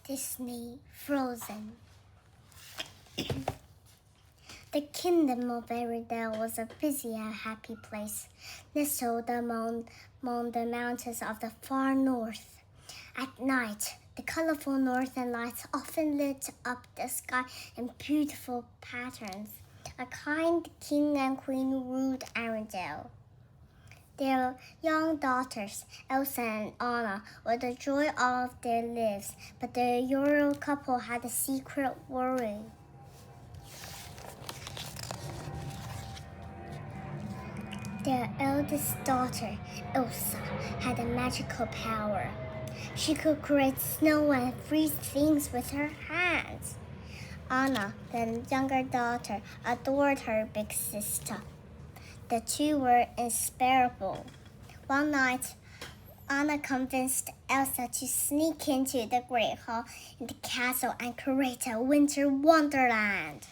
Disney Frozen. The kingdom of Arendelle was a busy and happy place, nestled among the mountains of the far north. At night, the colorful northern lights often lit up the sky in beautiful patterns. A kind king and queen ruled Arendelle. Their young daughters, Elsa and Anna, were the joy of their lives, but the royal couple had a secret worry. Their eldest daughter, Elsa, had a magical power. She could create snow and freeze things with her hands. Anna, the younger daughter, adored her big sister. The two were inseparable. One night, Anna convinced Elsa to sneak into the Great Hall in the castle and create a winter wonderland.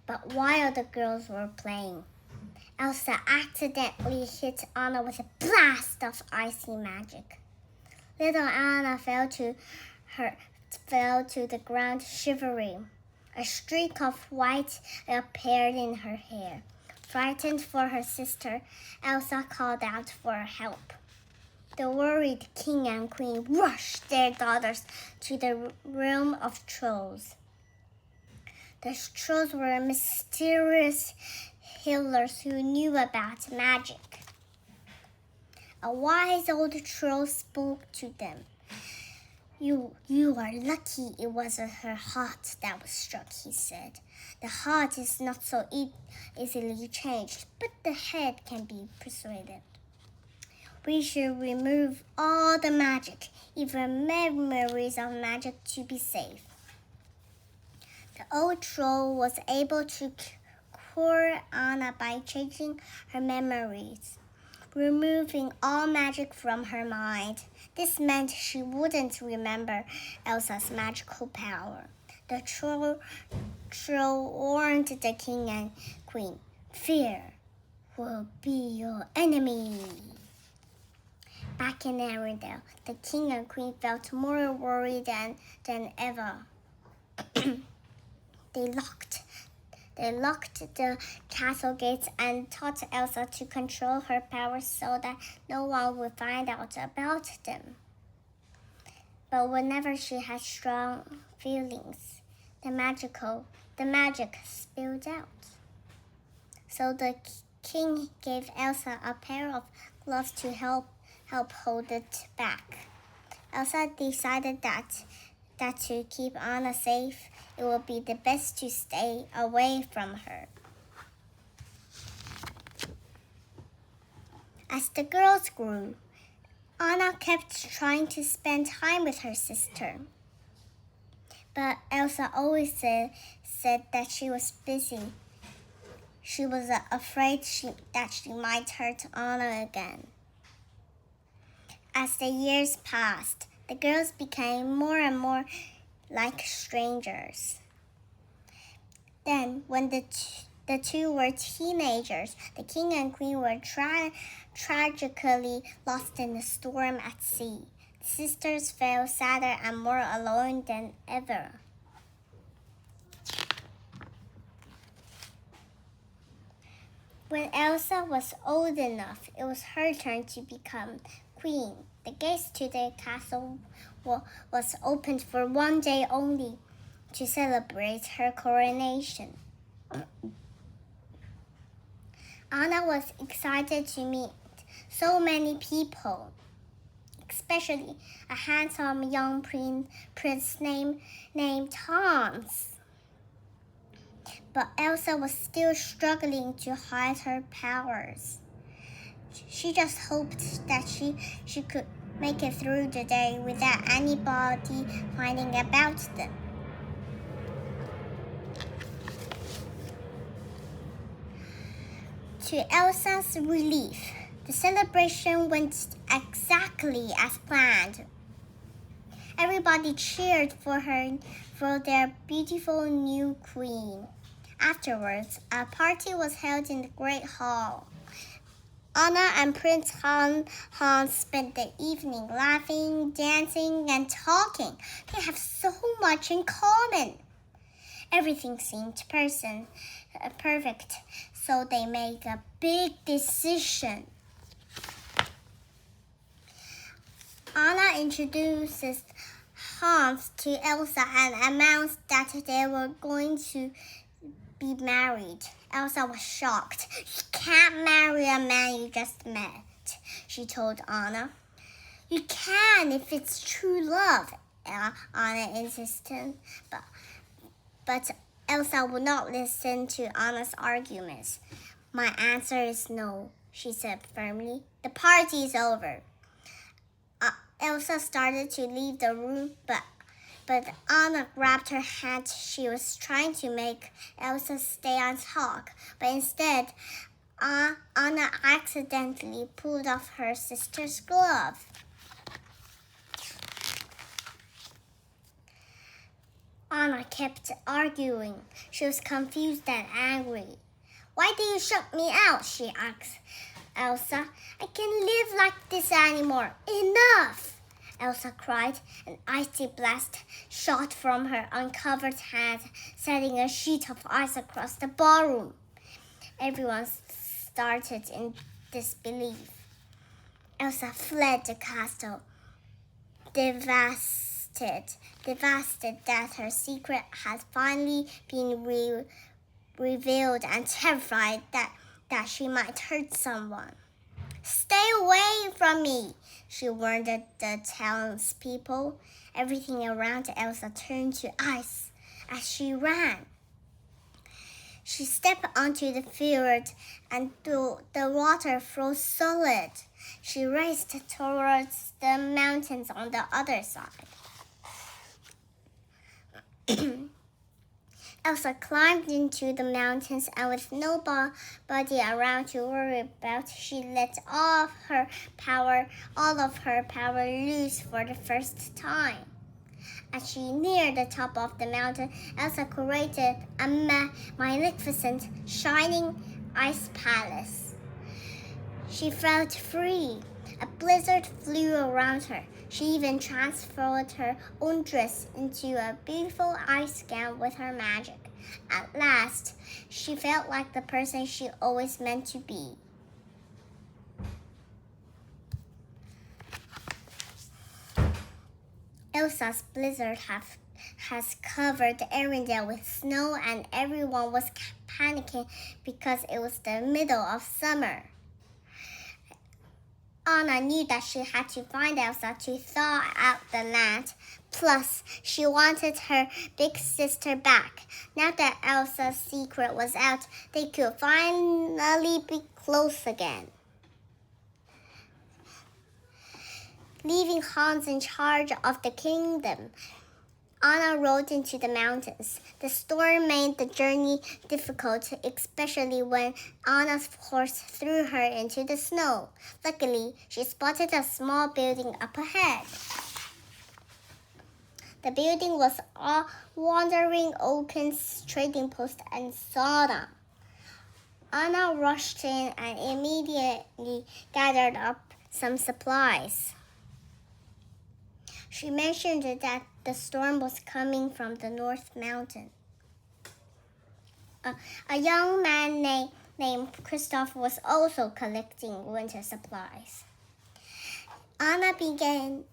But while the girls were playing, Elsa accidentally hit Anna with a blast of icy magic. Little Anna fell to the ground shivering. A streak of white appeared in her hair. Frightened for her sister, Elsa called out for help. The worried king and queen rushed their daughters to the realm of trolls. The trolls were mysterious healers who knew about magic. A wise old troll spoke to them. You are lucky it wasn't her heart that was struck, he said. The heart is not so easily changed, but the head can be persuaded. We should remove all the magic, even memories of magic, to be safe. The old troll was able to cure Anna by changing her memories, removing all magic from her mind. This meant she wouldn't remember Elsa's magical power. The troll warned the king and queen. Fear will be your enemy. Back in Arendelle, the king and queen felt more worried than ever. They locked the castle gates and taught Elsa to control her powers so that no one would find out about them. But whenever she had strong feelings, the magic spilled out. So the king gave Elsa a pair of gloves to help hold it back. Elsa decided that to keep Anna safe, it would be the best to stay away from her. As the girls grew, Anna kept trying to spend time with her sister. But Elsa always said that she was busy. She was afraid that she might hurt Anna again. As the years passed, the girls became more and more like strangers. Then, when the two were teenagers, the king and queen were tragically lost in a storm at sea. The sisters felt sadder and more alone than ever. When Elsa was old enough, it was her turn to become queen. The gates to the castle was opened for one day only to celebrate her coronation. Anna was excited to meet so many people, especially a handsome young prince named Hans. But Elsa was still struggling to hide her powers. She just hoped that she could make it through the day without anybody finding about them. To Elsa's relief, the celebration went exactly as planned. Everybody cheered for their beautiful new queen. Afterwards, a party was held in the Great Hall. Anna and Prince Hans spent the evening laughing, dancing, and talking. They have so much in common. Everything seemed perfect, so they made a big decision. Anna introduces Hans to Elsa and announced that they were going to be married. Elsa was shocked. You can't marry a man you just met, she told Anna. You can if it's true love, Anna insisted. But Elsa would not listen to Anna's arguments. My answer is no, she said firmly. The party is over. Elsa started to leave the room, but Anna grabbed her hand. She was trying to make Elsa stay and talk, but instead, Anna accidentally pulled off her sister's glove. Anna kept arguing. She was confused and angry. Why do you shut me out? She asked Elsa. I can't live like this anymore. Enough! Elsa cried. An icy blast shot from her uncovered hand, setting a sheet of ice across the ballroom. Everyone started in disbelief. Elsa fled the castle, devastated that her secret had finally been revealed and terrified that she might hurt someone. Stay away from me, she warned the townspeople. Everything around Elsa turned to ice as she ran. She stepped onto the field and the water froze solid. She raced towards the mountains on the other side. Elsa climbed into the mountains, and with nobody around to worry about, she let all of her power loose for the first time. As she neared the top of the mountain, Elsa created a magnificent, shining ice palace. She felt free. A blizzard flew around her. She even transformed her own dress into a beautiful ice gown with her magic. At last, she felt like the person she always meant to be. Elsa's blizzard has covered Arendelle with snow, and everyone was panicking because it was the middle of summer. Anna knew that she had to find Elsa to thaw out the land. Plus, she wanted her big sister back. Now that Elsa's secret was out, they could finally be close again. Leaving Hans in charge of the kingdom, Anna rode into the mountains. The storm made the journey difficult, especially when Anna's horse threw her into the snow. Luckily, she spotted a small building up ahead. The building was a wandering opens, trading post, and sauna. Anna rushed in and immediately gathered up some supplies. She mentioned that the storm was coming from the North Mountain. A young man named Kristoff was also collecting winter supplies. Anna began.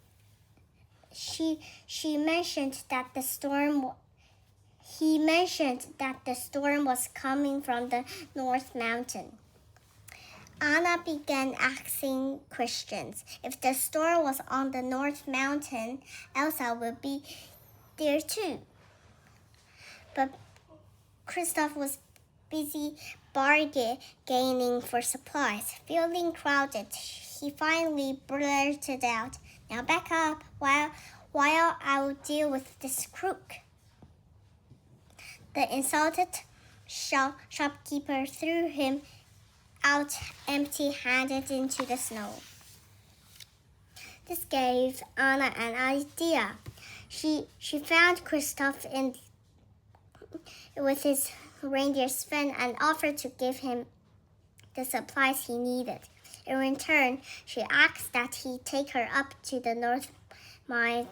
He mentioned that the storm was coming from the North Mountain. Anna began asking questions. If the storm was on the North Mountain, Elsa would be there too. But Kristoff was busy bargaining for supplies. Feeling crowded, he finally blurted out, "Now back up while I'll deal with this crook." The insulted shopkeeper threw him out empty-handed into the snow. This gave Anna an idea. She found Kristoff with his reindeer Sven and offered to give him the supplies he needed. In return, she asked that he take her up to the North Mountain.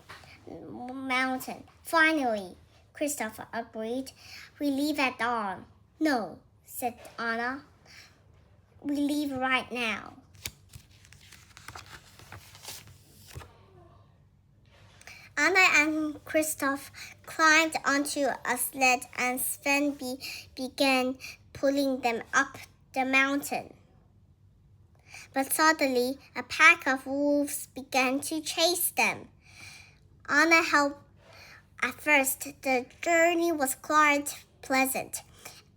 Finally, Kristoff agreed. We leave at dawn. No, said Anna. We leave right now. Anna and Kristoff climbed onto a sled and Sven began pulling them up the mountain. But suddenly, a pack of wolves began to chase them. Anna helped. At first, the journey was quite pleasant.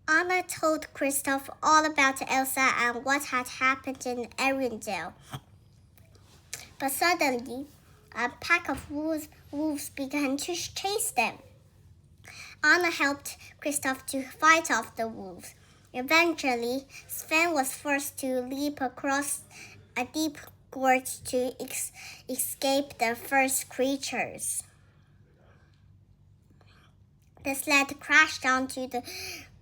Anna told Kristoff all about Elsa and what had happened in Arendelle. But suddenly, a pack of wolves began to chase them. Anna helped Kristoff to fight off the wolves. Eventually, Sven was forced to leap across a deep gorge to escape the first creatures. The sled crashed onto the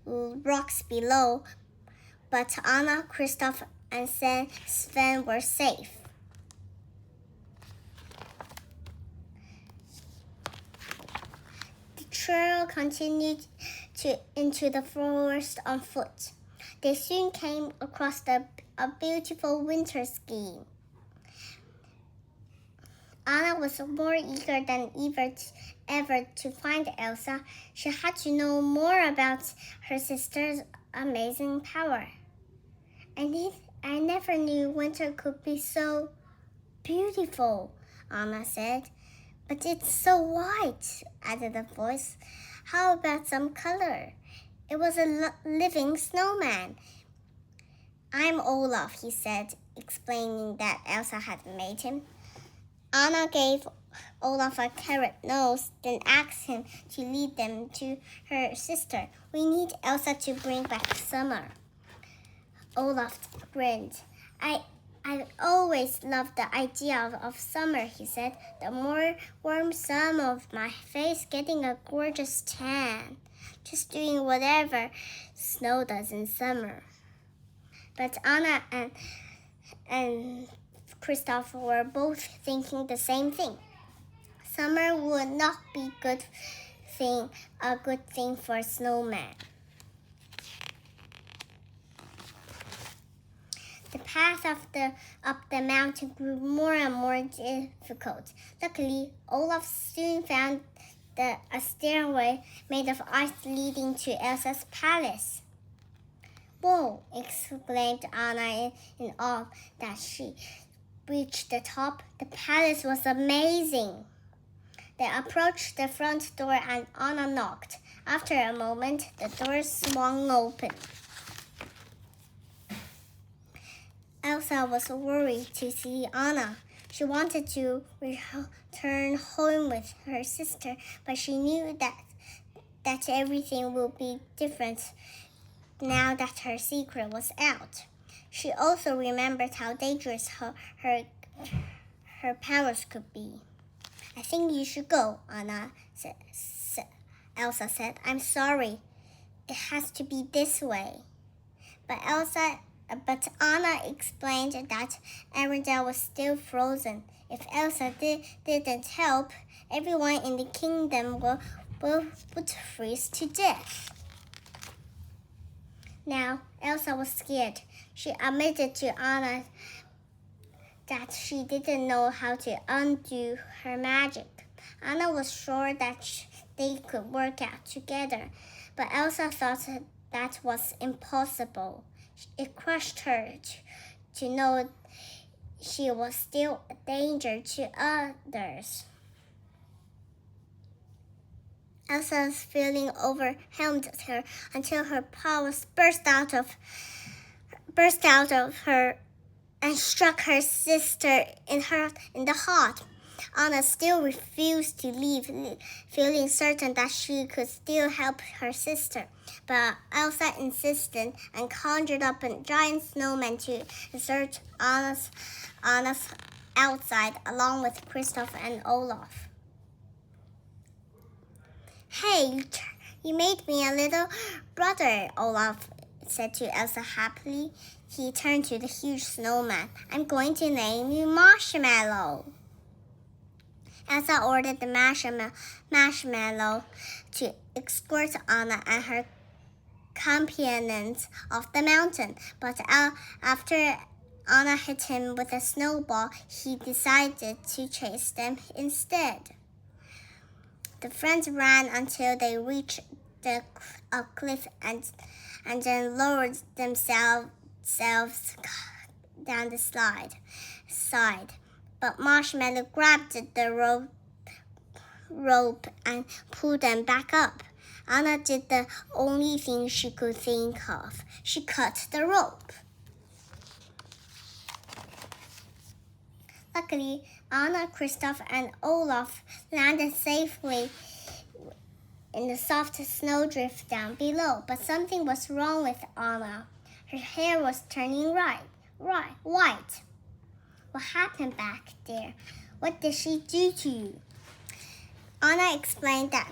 rocks below, but Anna, Kristoff, and Sven were safe. The trail continued into the forest on foot. They soon came across a beautiful winter scheme. Anna was more eager than ever to find Elsa. She had to know more about her sister's amazing power. I never knew winter could be so beautiful, Anna said. But it's so white, added a voice. How about some color? It was a living snowman. I'm Olaf, he said, explaining that Elsa had made him. Anna gave Olaf a carrot nose, then asked him to lead them to her sister. We need Elsa to bring back summer. Olaf grinned. I always loved the idea of summer, he said. The more warm sun of my face, getting a gorgeous tan. Just doing whatever snow does in summer. But Anna and Kristoff were both thinking the same thing. Summer would not be a good thing for a snowman. The path up the mountain grew more and more difficult. Luckily, Olaf soon found a stairway made of ice leading to Elsa's palace. Whoa! Exclaimed Anna in awe that she reached the top. The palace was amazing. They approached the front door and Anna knocked. After a moment, the door swung open. Elsa was worried to see Anna. She wanted to return home with her sister, but she knew that everything would be different now that her secret was out. She also remembered how dangerous her powers could be. I think you should go, Elsa said. I'm sorry. It has to be this way. But Anna explained that Arendelle was still frozen. If Elsa didn't help, everyone in the kingdom would freeze to death. Now, Elsa was scared. She admitted to Anna that she didn't know how to undo her magic. Anna was sure that they could work out together, but Elsa thought that was impossible. It crushed her to know she was still a danger to others. Elsa's feeling overwhelmed her until her powers burst out of her and struck her sister in the heart. Anna still refused to leave, feeling certain that she could still help her sister. But Elsa insisted and conjured up a giant snowman to desert Anna's outside, along with Kristoff and Olaf. Hey, you made me a little brother, Olaf said to Elsa happily. He turned to the huge snowman. I'm going to name you Marshmallow. Elsa ordered the marshmallow to escort Anna and her companions off the mountain, but after Anna hit him with a snowball, he decided to chase them instead. The friends ran until they reached a cliff and then lowered themselves down the side. But Marshmallow grabbed the rope and pulled them back up. Anna did the only thing she could think of. She cut the rope. Luckily, Anna, Kristoff, and Olaf landed safely in the soft snowdrift down below. But something was wrong with Anna. Her hair was turning white. What happened back there? What did she do to you? Anna explained that.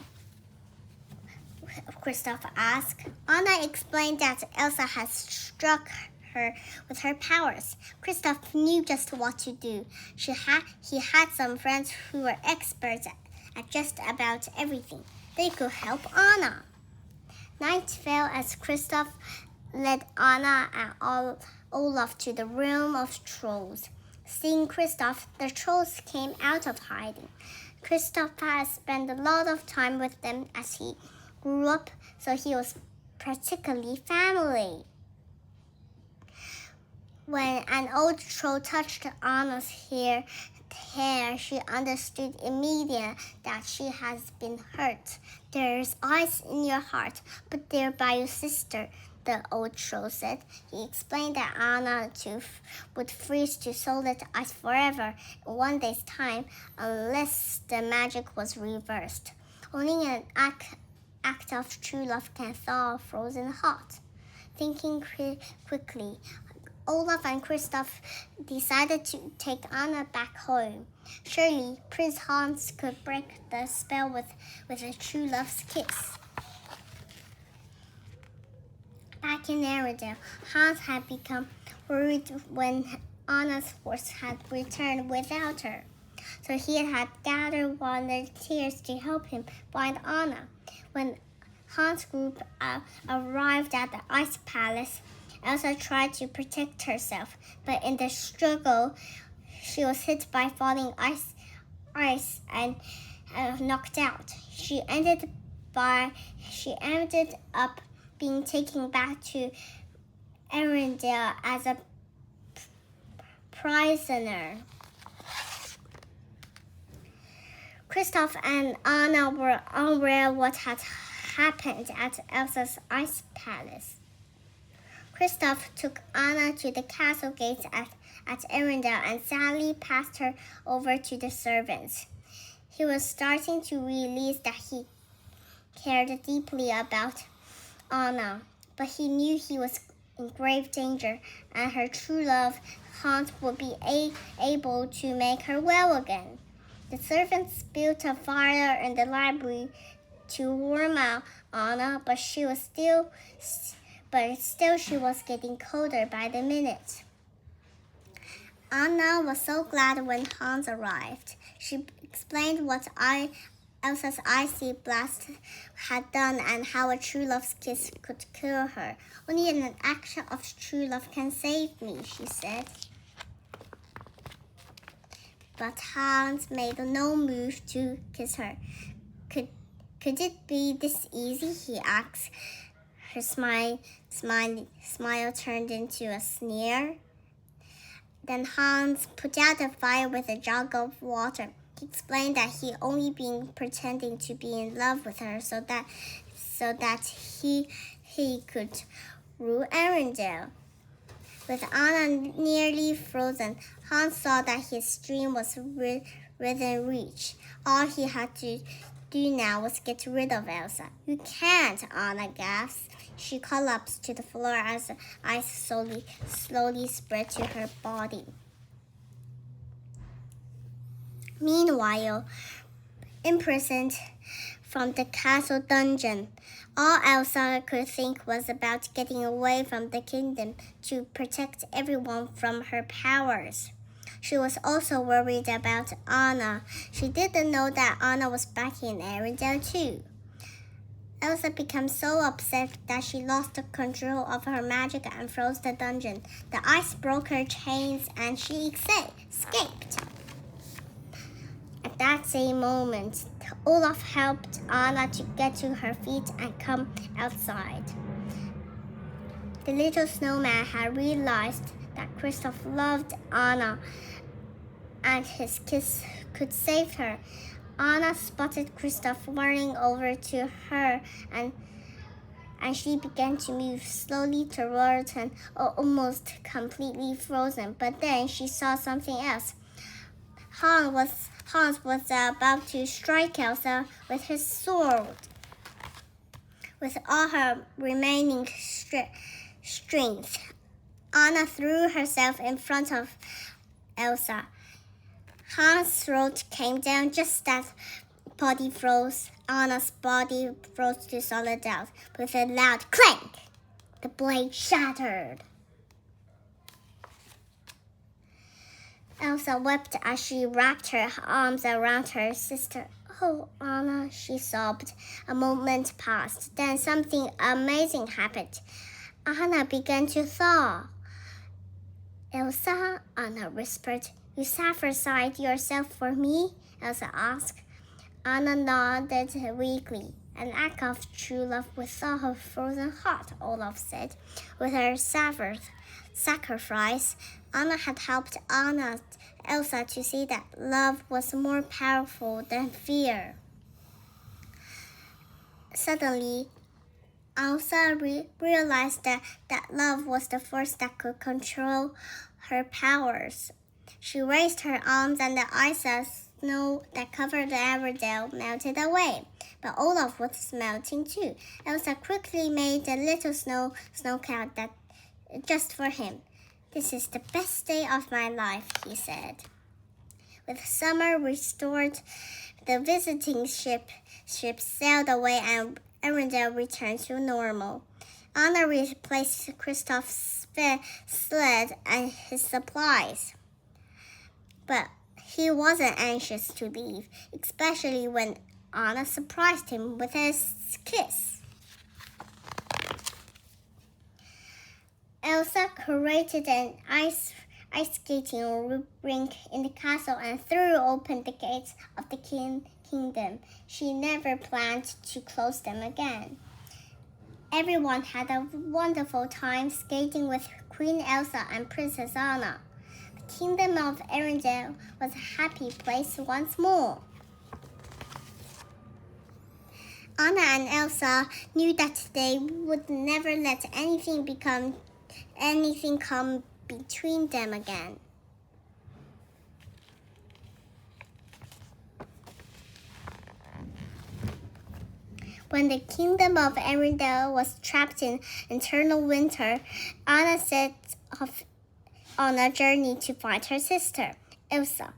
Kristoff asked. Anna explained that Elsa had struck her with her powers. Kristoff knew just what to do. He had some friends who were experts at just about everything. They could help Anna. Night fell as Kristoff led Anna and Olaf to the realm of trolls. Seeing Kristoff, the trolls came out of hiding. Kristoff had spent a lot of time with them as he grew up, so he was practically family. When an old troll touched Anna's hair, she understood immediately that she has been hurt. There's ice in your heart, but they're by your sister, the old troll said. He explained that Anna would freeze to solid ice forever in one day's time unless the magic was reversed. Only an act of true love can thaw a frozen heart. Thinking quickly, Olaf and Kristoff decided to take Anna back home. Surely Prince Hans could break the spell with a true love's kiss. Back in Arendelle, Hans had become worried when Anna's force had returned without her. So he had gathered volunteers to help him find Anna. When Hans' group arrived at the Ice Palace, Elsa tried to protect herself, but in the struggle, she was hit by falling ice and knocked out. She ended up being taken back to Arendelle as a prisoner. Kristoff and Anna were unaware what had happened at Elsa's Ice Palace. Kristoff took Anna to the castle gates at Arendelle and sadly passed her over to the servants. He was starting to realize that he cared deeply about Anna, but he knew he was in grave danger, and her true love, Hans, would be able to make her well again. The servants built a fire in the library to warm out Anna, but still she was getting colder by the minute. Anna was so glad when Hans arrived. She explained what Elsa's icy blast had done and how a true love's kiss could cure her. Only an action of true love can save me, she said. But Hans made no move to kiss her. Could it be this easy? He asked. Her smile turned into a sneer. Then Hans put out the fire with a jug of water. He explained that he only been pretending to be in love with her so that he could rule Arendelle. With Anna nearly frozen, Hans saw that his dream was within reach. All he had to do now was get rid of Elsa. You can't, Anna gasped. She collapsed to the floor as the ice slowly spread to her body. Meanwhile, imprisoned from the castle dungeon. All Elsa could think was about getting away from the kingdom to protect everyone from her powers. She was also worried about Anna. She didn't know that Anna was back in Arendelle too. Elsa became so upset that she lost the control of her magic and froze the dungeon. The ice broke her chains and she escaped. At that same moment, Olaf helped Anna to get to her feet and come outside. The little snowman had realized that Kristoff loved Anna and his kiss could save her. Anna spotted Kristoff running over to her and she began to move slowly towards him, almost completely frozen. But then she saw something else. Hans was about to strike Elsa with his sword. With all her remaining strength, Anna threw herself in front of Elsa. Hans' throat came down just as body froze. Anna's body froze to solid earth. With a loud clank, the blade shattered. Elsa wept as she wrapped her arms around her sister. "Oh, Anna," she sobbed. A moment passed. Then something amazing happened. Anna began to thaw. "Elsa," Anna whispered, "you sacrificed yourself for me?" Elsa asked. Anna nodded weakly. "An act of true love without her frozen heart," Olaf said. With her sacrifice, Anna had helped Elsa to see that love was more powerful than fear. Suddenly, Elsa realized that love was the force that could control her powers. She raised her arms and the ice as snow that covered Arendelle melted away. But Olaf was melting too. Elsa quickly made a little snow cloud just for him. "This is the best day of my life," he said. With summer restored, the visiting ship sailed away and Arendelle returned to normal. Anna replaced Kristoff's sled and his supplies. But he wasn't anxious to leave, especially when Anna surprised him with a kiss. Elsa created an ice skating rink in the castle and threw open the gates of the kingdom. She never planned to close them again. Everyone had a wonderful time skating with Queen Elsa and Princess Anna. The kingdom of Arendelle was a happy place once more. Anna and Elsa knew that they would never let anything come between them again. When the kingdom of Arendelle was trapped in eternal winter, Anna set off on a journey to find her sister, Elsa.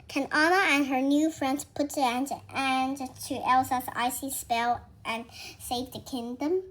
Can Anna and her new friends put an end to Elsa's icy spell and save the kingdom?